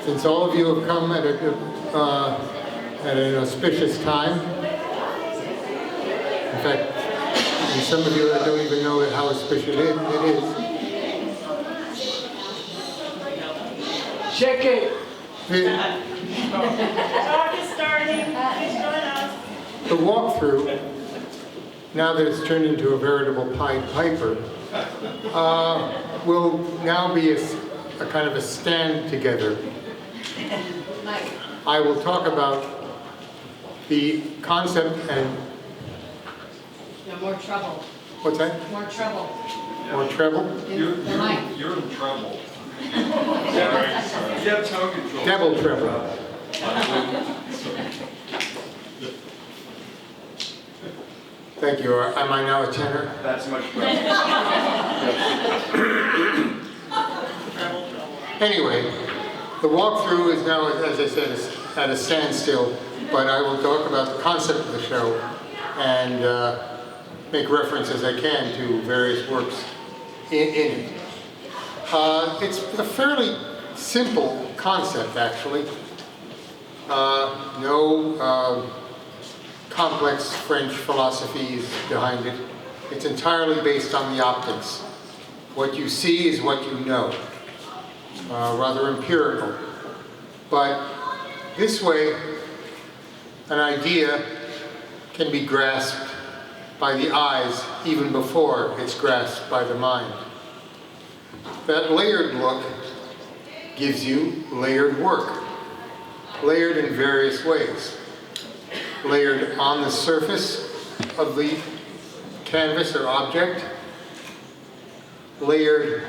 Since all of you have come at an auspicious time, in fact, and some of you I don't even know how auspicious it is. Check it! Talk is starting. Please join us. The walkthrough, now that it's turned into a veritable Pied Piper, will now be a kind of a stand together. I will talk about the concept and... No, more trouble. What's that? More trouble. More treble? You're in trouble. You have tone control. Double treble. Thank you. Am I now a tenor? That's much better. Anyway, the walkthrough is now, as I said, at a standstill, but I will talk about the concept of the show and make reference as I can to various works in it. It's a fairly simple concept, actually. No complex French philosophies behind it. It's entirely based on the optics. What you see is what you know. Rather empirical. But this way, an idea can be grasped by the eyes even before it's grasped by the mind. That layered look gives you layered work, layered in various ways. Layered on the surface of the canvas or object, layered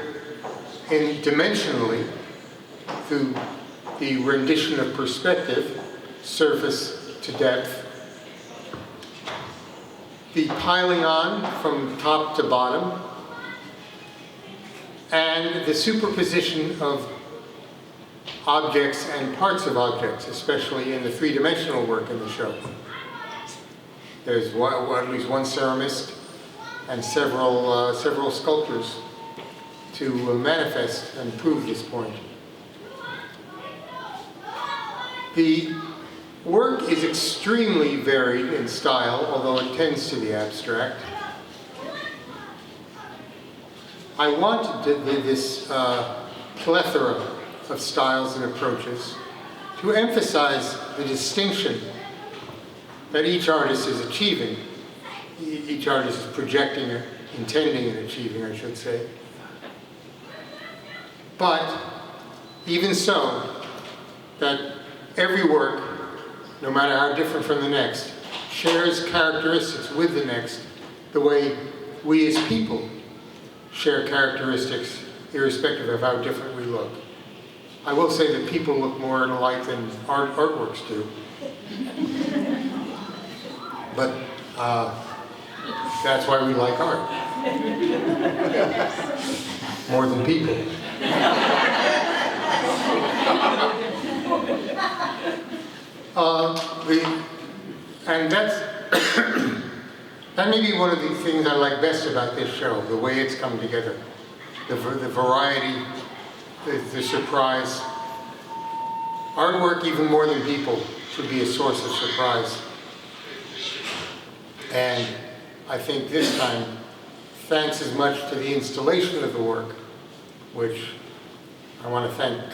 in dimensionally through the rendition of perspective, surface to depth, the piling on from top to bottom, and the superposition of objects and parts of objects, especially in the three-dimensional work in the show. There's at least one ceramist and several sculptors to manifest and prove this point. The work is extremely varied in style, although it tends to the abstract. I wanted this plethora of styles and approaches to emphasize the distinction that each artist is achieving. Each artist is projecting, intending and achieving, I should say. But even so, that every work, no matter how different from the next, shares characteristics with the next, the way we as people share characteristics irrespective of how different we look. I will say that people look more alike than artworks do. But that's why we like art. More than people. And that's that may be one of the things I like best about this show, the way it's come together. The variety, the surprise. Artwork, even more than people, should be a source of surprise. And I think this time, thanks as much to the installation of the work, which I want to thank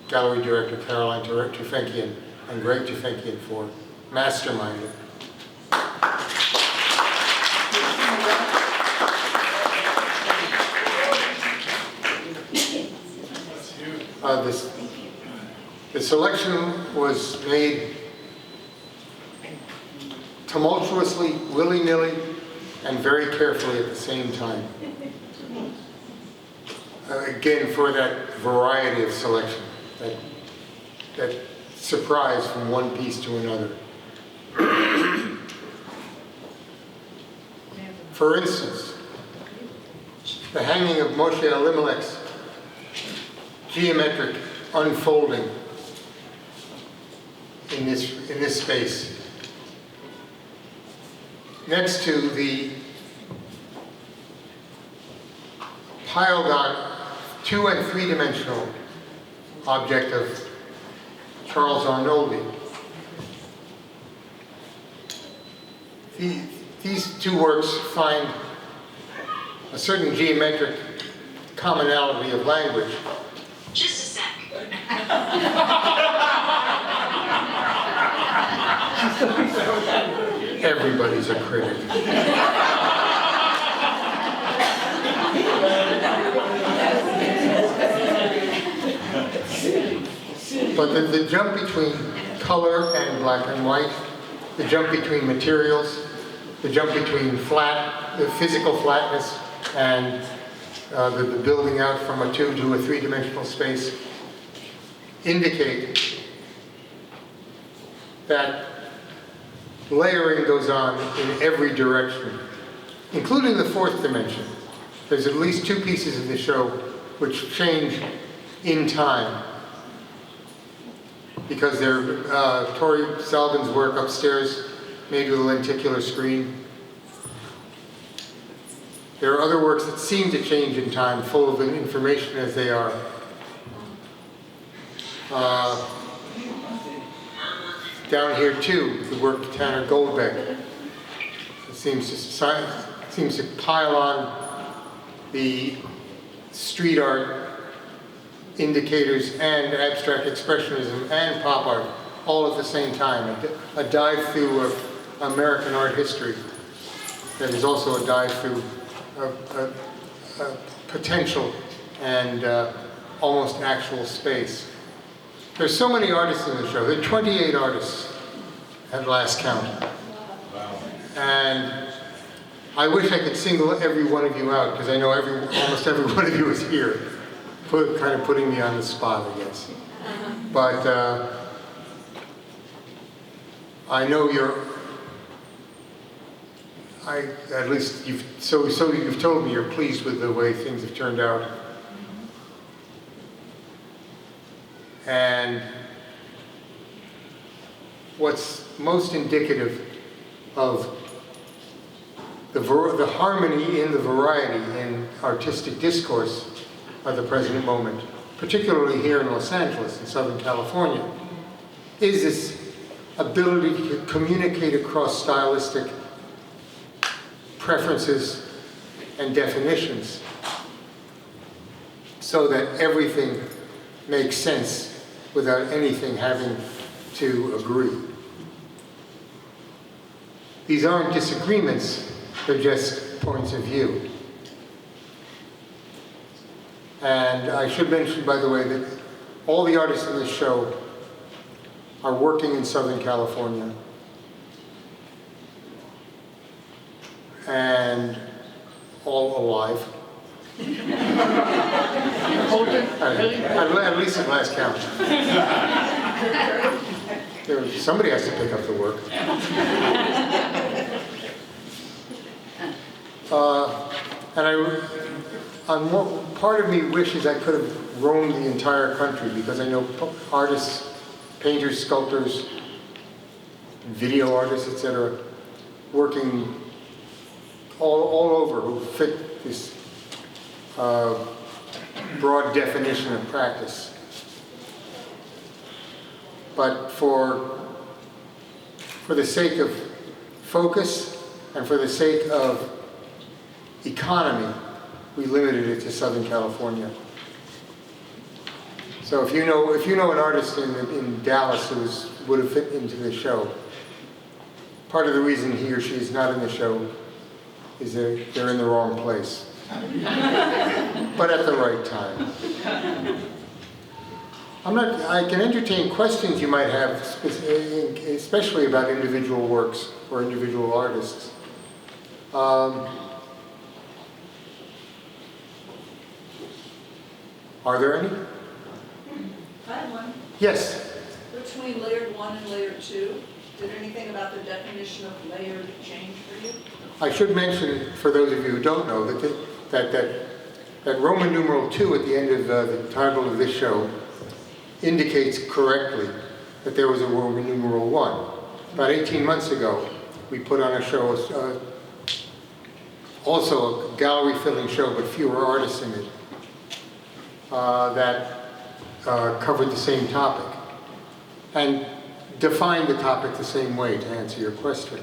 Gallery Director Caroline Tufenkian and Greg Tufenkian for masterminding. The selection was made tumultuously, willy-nilly, and very carefully at the same time. Again, for that variety of selection, that surprise from one piece to another. For instance, the hanging of Moshe Elimelech's geometric unfolding in this space, next to the piled on 2- and 3-dimensional object of Charles Arnoldi. These two works find a certain geometric commonality of language. Just a sec. Everybody's a critic. But the jump between color and black and white, the jump between materials, the jump between the physical flatness and the building out from a 2 to a 3-dimensional space indicate that layering goes on in every direction, including the 4th dimension. There's at least 2 pieces of the show which change in time, because they're Tori Salvin's work upstairs, made with a lenticular screen. There are other works that seem to change in time, full of information as they are. Down here too, the work of Tanner Goldbeck. It seems to pile on the street art indicators and abstract expressionism and pop art all at the same time. A dive through of American art history that is also a dive through potential and almost actual space. There's so many artists in the show. There are 28 artists at last count. And I wish I could single every one of you out, because I know almost every one of you is here. Kind of putting me on the spot, I guess. But I know at least you've told me you're pleased with the way things have turned out. And what's most indicative of the harmony in the variety in artistic discourse of the present moment, particularly here in Los Angeles, in Southern California, is this ability to communicate across stylistic preferences and definitions so that everything makes sense without anything having to agree. These aren't disagreements, they're just points of view. And I should mention, by the way, that all the artists in this show are working in Southern California. And all alive. At least at last count. Somebody has to pick up the work. Part of me wishes I could have roamed the entire country, because I know artists, painters, sculptors, video artists, etc., working all over who fit this broad definition of practice. But for the sake of focus and for the sake of economy, we limited it to Southern California. So if you know an artist in Dallas who would have fit into the show, part of the reason he or she is not in the show is they're in the wrong place. But at the right time. I can entertain questions you might have, especially about individual works or individual artists. Are there any? I have one. Yes. Between layered 1 and layered 2, did anything about the definition of layered change for you? I should mention, for those of you who don't know, that Roman numeral 2 at the end of the title of this show indicates correctly that there was a Roman numeral 1. About 18 months ago, we put on a show, also a gallery-filling show, but fewer artists in it, that covered the same topic and defined the topic the same way, to answer your question.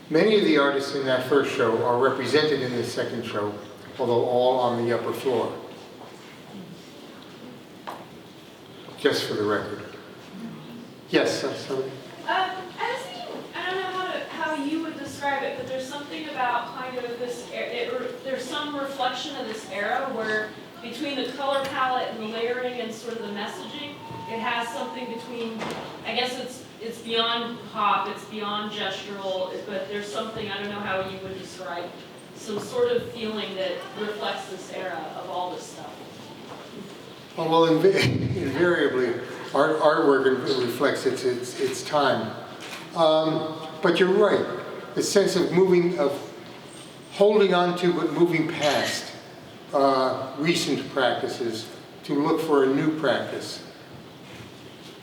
Many of the artists in that first show are represented in the second show, although all on the upper floor. Just for the record. Yes, sorry. I was thinking, I don't know how you would describe it, but there's something about kind of this, there's some reflection of this era where between the color palette and the layering and sort of the messaging, it has something between, I guess it's beyond pop, it's beyond gestural, but there's something, I don't know how you would describe, some sort of feeling that reflects this era of all this stuff. Oh, well, invariably, artwork reflects its time. But you're right. The sense of holding on to but moving past recent practices to look for a new practice.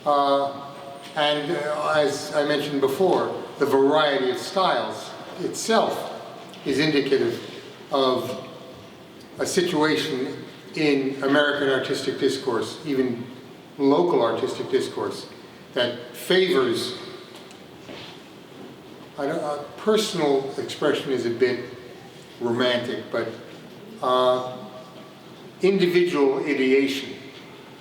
And as I mentioned before, the variety of styles itself is indicative of a situation in American artistic discourse, even local artistic discourse, that favors, personal expression is a bit romantic, but individual ideation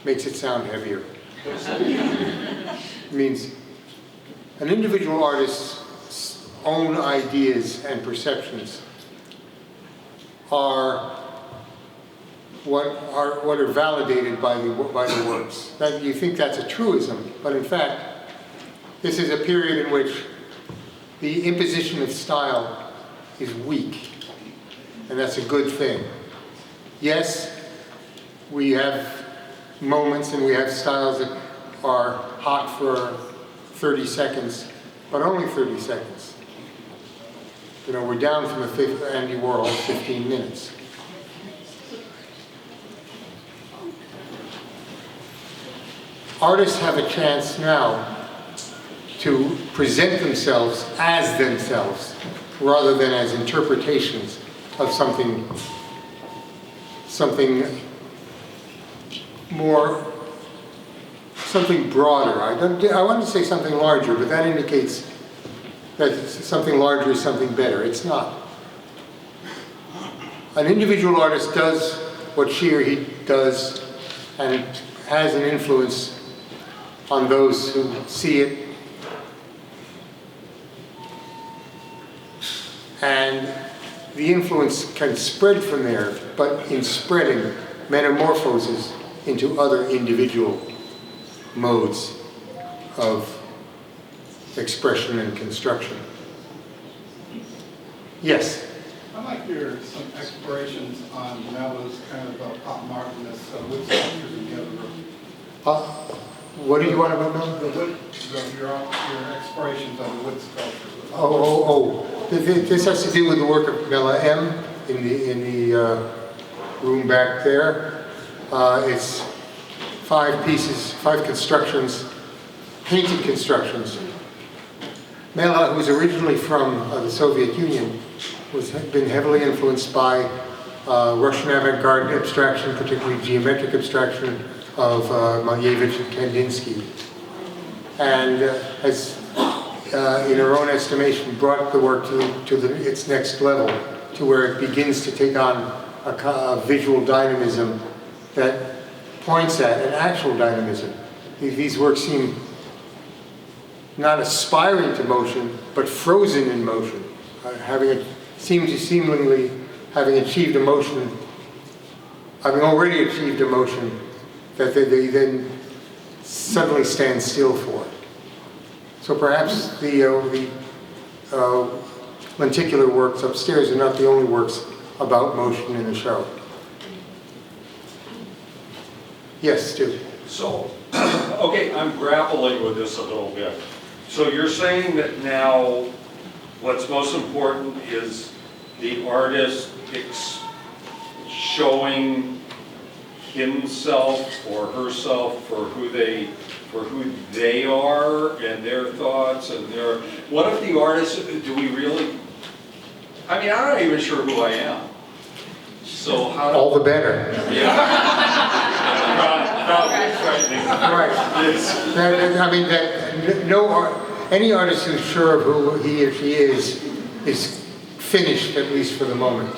makes it sound heavier. It means an individual artist's own ideas and perceptions are what are validated by the works. That you think that's a truism, but in fact, this is a period in which the imposition of style is weak, and that's a good thing. Yes, we have moments and we have styles that are hot for 30 seconds, but only 30 seconds. You know, we're down from Andy Warhol 15 minutes. Artists have a chance now to present themselves as themselves rather than as interpretations of something broader. I want to say something larger, but that indicates that something larger is something better. It's not. An individual artist does what she or he does and has an influence on those who see it. And the influence can spread from there, but in spreading, metamorphoses into other individual modes of expression and construction. Yes? I'd like to hear some explorations on Mella's kind of pop markedness, wood sculptures in the other room. What do you want to know? Your explorations on the wood sculptures. This has to do with the work of Mella M. in the room back there. It's 5 pieces, 5 constructions, painted constructions. Mella, who's originally from the Soviet Union, had been heavily influenced by Russian avant-garde abstraction, particularly geometric abstraction of Malevich and Kandinsky, and has, in her own estimation, brought the work to its next level, to where it begins to take on a visual dynamism that points at an actual dynamism. These works seem not aspiring to motion, but frozen in motion, seemingly having achieved a motion, having already achieved a motion that they then suddenly stand still for. So perhaps the lenticular works upstairs are not the only works about motion in the show. Yes, Stu. So, okay, I'm grappling with this a little bit. So you're saying that now what's most important is the artist showing himself or herself for who they are and their thoughts and their. What if the artist? Do we really? I mean, I'm not even sure who I am. So how? all the better. Crowd is frightening. Right. Yes. I mean, any artist who's sure of who he or she is finished, at least for the moment.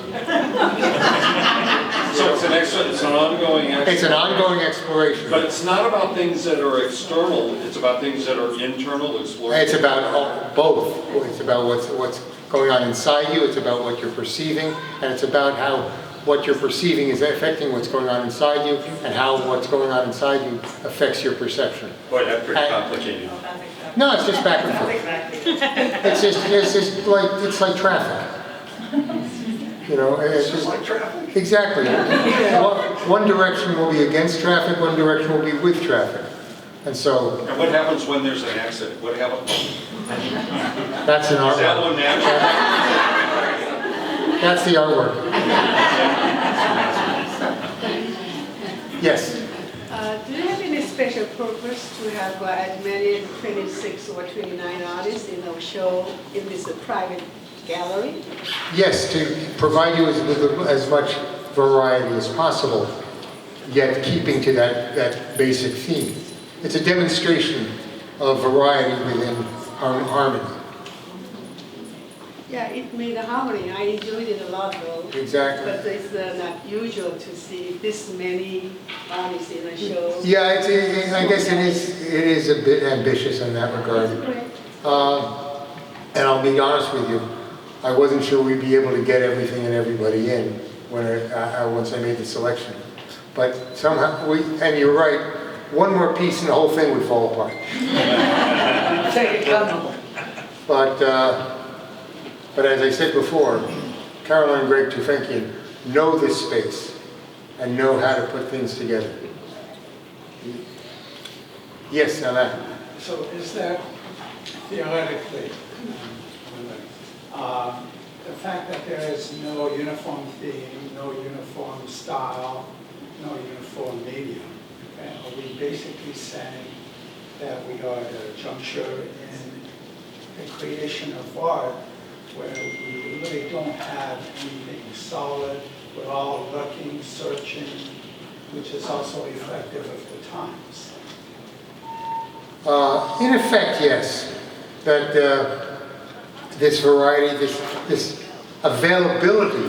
So it's an ongoing exercise. It's an ongoing exploration. But it's not about things that are external, it's about things that are internal, exploring. It's about both. It's about what's going on inside you, it's about what you're perceiving, and it's about how what you're perceiving is affecting what's going on inside you, and how what's going on inside you affects your perception. Boy, that's pretty complicated. No, it's just back and forth. It's like traffic. You know, it's just like traffic. Exactly. One direction will be against traffic, one direction will be with traffic. And so... And what happens when there's an accident? What happens? That's an artwork. Is that one natural? That's the artwork. Yes? Do you have any special purpose to have as many 26 or 29 artists in a show in this private gallery? Yes, to provide you with as much variety as possible, yet keeping to that basic theme. It's a demonstration of variety within harmony. Yeah, it made a harmony. I enjoyed it a lot though. Exactly. But it's not usual to see this many artists in a show. Yeah, I guess it is a bit ambitious in that regard. And I'll be honest with you, I wasn't sure we'd be able to get everything and everybody in once I made the selection. But somehow, and you're right, one more piece and the whole thing would fall apart. But as I said before, Caroline and Greg Tufenkian know this space and know how to put things together. Yes, now that. So is that theoretically, the fact that there is no uniform theme, no uniform style, no uniform medium, okay, are we basically saying that we are at a juncture in the creation of art where we really don't have anything solid, we're all looking, searching, which is also reflective of the times? In effect, yes. That this variety, this availability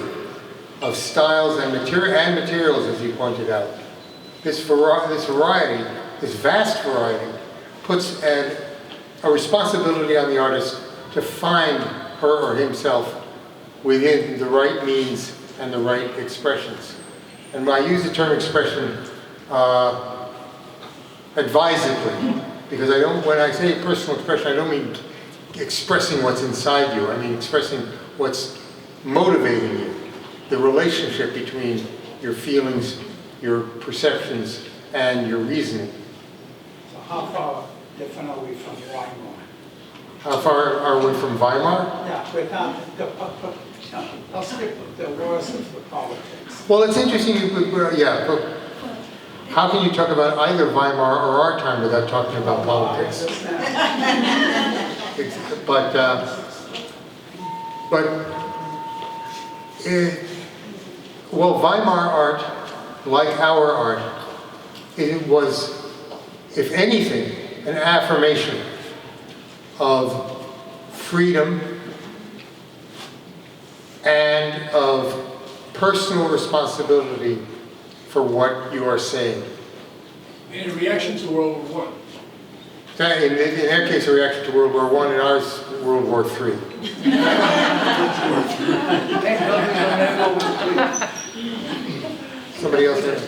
of styles and materials, as you pointed out, this variety, this vast variety, puts a responsibility on the artist to find her or himself within the right means and the right expressions. And I use the term expression advisedly, because when I say personal expression, I don't mean expressing what's inside you. I mean expressing what's motivating you, the relationship between your feelings, your perceptions, and your reasoning. So how far different are we from Weimar? How far are we from Weimar? Yeah, without I'll skip the wars of the politics. Well, it's interesting, but how can you talk about either Weimar or our time without talking about politics? Well, Weimar art, like our art, it was, if anything, an affirmation of freedom and of personal responsibility for what you are saying. In reaction to World War I. In their case, a reaction to World War I, in ours, World War III. Somebody else there?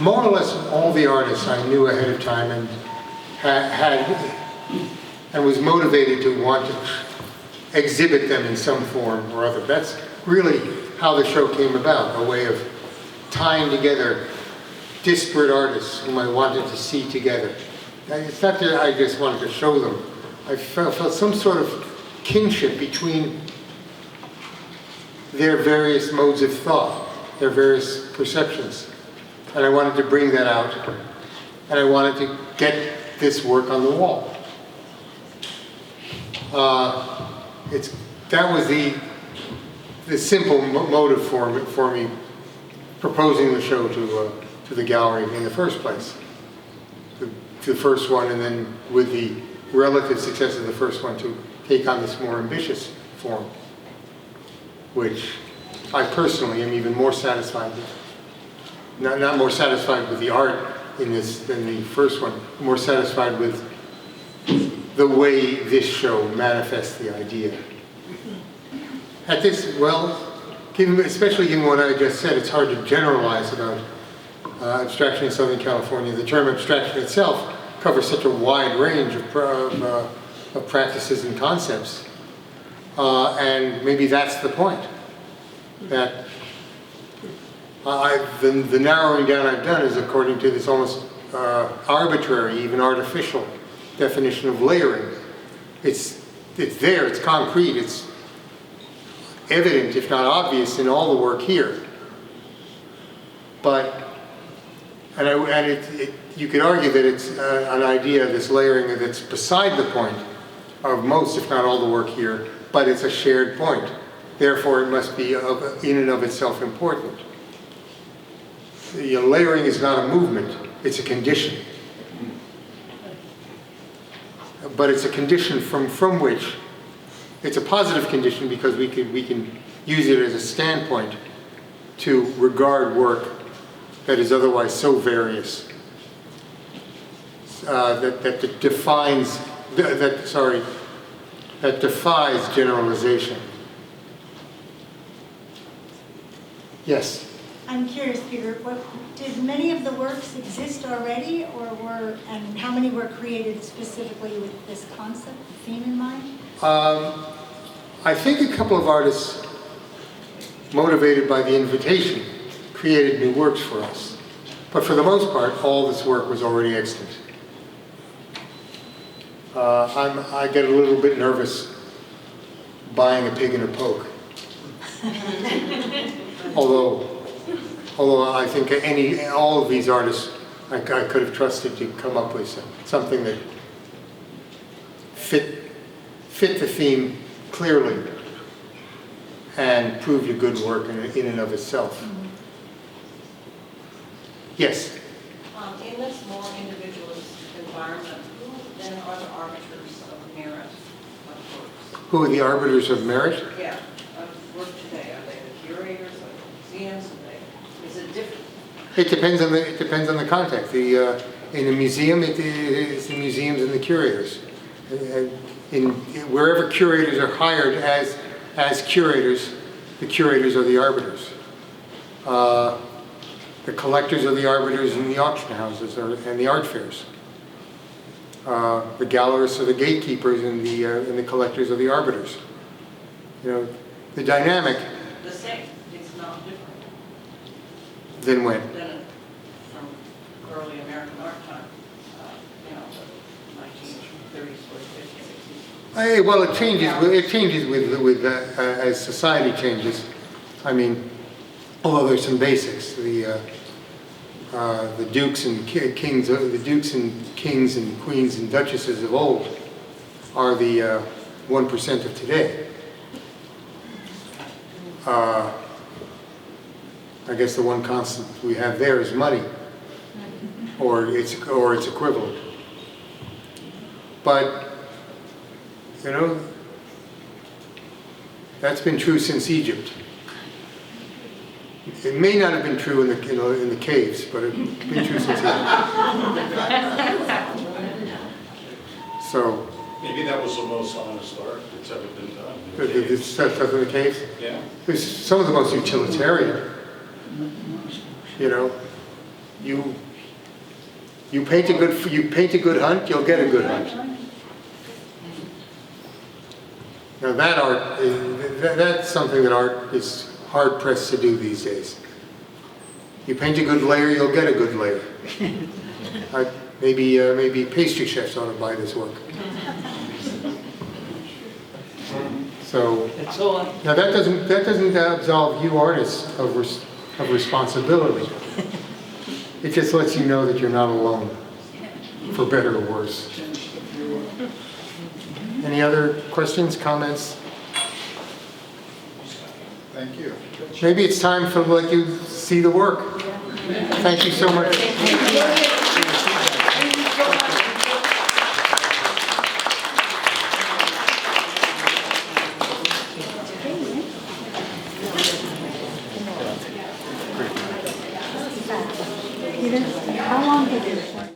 More or less all the artists I knew ahead of time and and was motivated to want to exhibit them in some form or other. That's really how the show came about, a way of tying together disparate artists whom I wanted to see together. And it's not that I just wanted to show them. I felt some sort of kinship between their various modes of thought, their various perceptions. And I wanted to bring that out. And I wanted to get this work on the wall. That was the simple motive for me proposing the show to the gallery in the first place. To the first one, and then with the relative success of the first one, to take on this more ambitious form, which I personally am even more satisfied with. Not more satisfied with the art in this than the first one, more satisfied with the way this show manifests the idea. At this, well, especially given what I just said, it's hard to generalize about abstraction in Southern California. The term abstraction itself covers such a wide range of practices and concepts. And maybe that's the point. That the narrowing down I've done is according to this almost arbitrary, even artificial definition of layering. It's there, it's concrete, it's evident, if not obvious, in all the work here. But, you could argue that it's an idea, this layering, that's beside the point of most, if not all, the work here, but it's a shared point. Therefore, it must be in and of itself important. The layering is not a movement, it's a condition. But it's a condition from which, it's a positive condition because we can use it as a standpoint to regard work that is otherwise so various, that defies generalization. Yes? I'm curious, Peter, did many of the works exist already, and how many were created specifically with this concept, theme in mind? I think a couple of artists, motivated by the invitation, created new works for us. But for the most part, all this work was already extant. I get a little bit nervous buying a pig in a poke. Although I think all of these artists, I could have trusted to come up with something that fit the theme clearly and proved a good work in and of itself. Yes? In this more individualist environment, who then are the arbiters of merit of works? Who are the arbiters of merit? Yeah, of work today. Are they the curators, are they museums? Is it different? It depends on the context. In a museum, it is the museums and the curators. Wherever curators are hired as curators, the curators are the arbiters. The collectors are the arbiters in the auction houses and the art fairs. The gallerists are the gatekeepers and the collectors are the arbiters. You know, the dynamic. The same. It's not different. Then when? Than from early American art time, the 1930s, 40s, 50s, 60s. Well, it changes with as society changes. I mean, although there's some basics, the dukes and kings and queens and duchesses of old are the 1% of today. I guess the one constant we have there is money, or its equivalent. But you know, that's been true since Egypt. It may not have been true in the caves, but it's been true since Egypt. So Maybe that was the most honest art that's ever been done. the stuff in the caves. Yeah. It's some of the most utilitarian. You know, you paint a good hunt, you'll get a good hunt. Now that art, that's something that art is hard pressed to do these days. You paint a good layer, you'll get a good layer. Maybe pastry chefs ought to buy this work. So now that doesn't absolve you artists of responsibility. It just lets you know that you're not alone, for better or worse. Any other questions, comments? Thank you. Maybe it's time for, like you see the work. Thank you so much. Peter, how long did it?